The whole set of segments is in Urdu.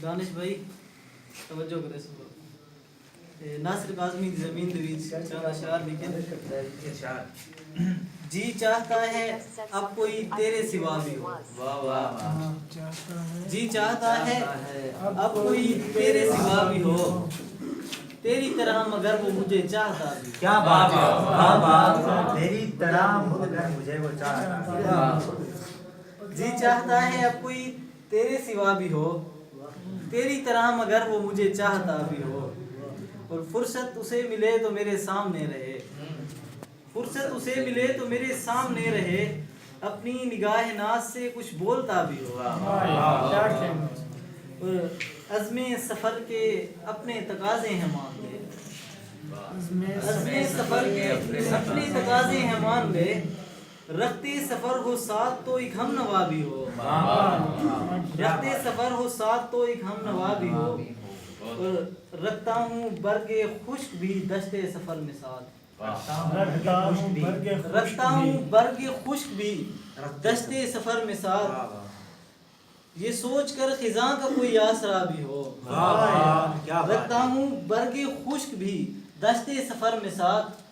دانش بھائی توجہ کرے سو ناصر کاظمی زمین دے وچ چند اشعار لکھے جی چاہتا ہے اب کوئی تیرے سوا بھی ہو واہ واہ جی چاہتا ہے اب کوئی تیرے سوا بھی ہو تیری طرح مگر وہ مجھے چاہتا بھی کیا بات ہے واہ واہ تیری طرح مگر مجھے وہ چاہتا جی چاہتا ہے اب کوئی تیرے سوا بھی ہو تیری طرح مگر وہ مجھے چاہتا بھی ہو اور فرصت اسے ملے تو میرے سامنے رہے فرصت اسے ملے تو میرے سامنے رہے اپنی نگاہ ناز سے کچھ بولتا بھی ہو اور عزم سفر کے اپنے تقاضے ہیں مان لے عزم سفر کے اپنے تقاضے ہیں مان لے رختے سفر ہو ساتھ تو ایک ہم نوا بھی ہو رختے سفر ہو ساتھ تو ایک ہم نوا بھی ہو اور رکھتا ہوں برگ خشک بھی دشتے سفر میں ساتھ رکھتا ہوں برگ خشک بھی دشتے سفر میں ساتھ یہ سوچ کر خزاں کا کوئی آسرا بھی ہو رکھتا ہوں برگ خشک بھی دشتے سفر میں ساتھ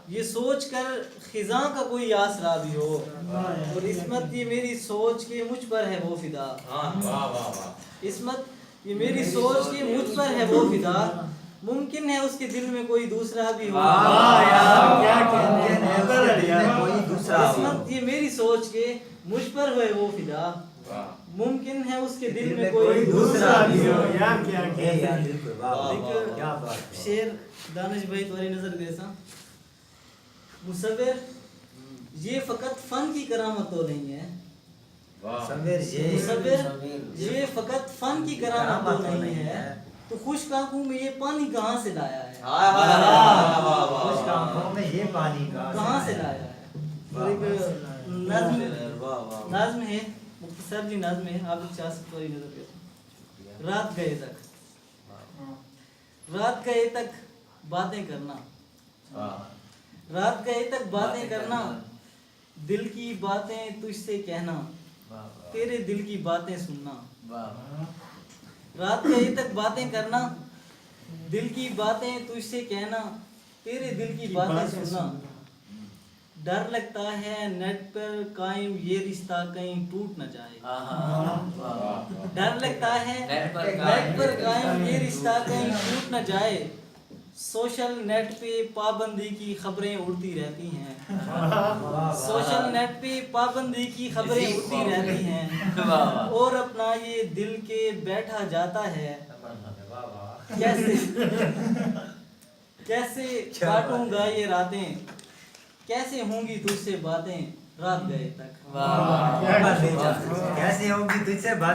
یہ سوچ کر خزاں کا کوئی آسرا بھی ہو اور عصمت یہ میری سوچ کے مجھ پر ہے وہ فدا عصمت یہ میری سوچ کے مجھ پر ہے وہ فدا ممکن ہے اس کے دل میں کوئی دوسرا بھی ہو عصمت یہ میری سوچ کے مجھ پر ہے وہ فدا ممکن ہے اس کے دل میں کوئی دوسرا بھی ہو شیر دانش بھائی تمہاری نظر دیسا مصور یہ فقط فن کی کرامت تو نہیں ہے مصور یہ فقط فن کی کرامت تو نہیں ہے تو خشک آنکھوں میں یہ پانی کہاں سے لایا ہے خشک آنکھوں میں یہ پانی کہاں سے لایا ہے نظم ہے مختصر جی نظم ہے آپ ایک سیاست پر نظر کریں رات گئے تک باتیں کرنا رات گئے تک باتیں کرنا دل کی باتیں تجھ سے کہنا تیرے دل کی باتیں سننا رات گئے تک باتیں کرنا دل کی باتیں تجھ سے کہنا تیرے دل کی باتیں سننا ڈر لگتا ہے نیٹ پر قائم یہ رشتہ کہیں ٹوٹ نہ جائے ڈر لگتا ہے نیٹ پر قائم یہ رشتہ کہیں ٹوٹ نہ جائے سوشل نیٹ پہ پابندی کی خبریں اڑتی رہتی ہیں سوشل نیٹ پہ پابندی کی خبریں اڑتی رہتی ہیں اور اپنا یہ دل کے بیٹھا جاتا ہے کیسے کاٹوں گا یہ راتیں کیسے ہوں گی تجھ سے باتیں رات گئے تک کیسے ہوں گی تجھ سے باتیں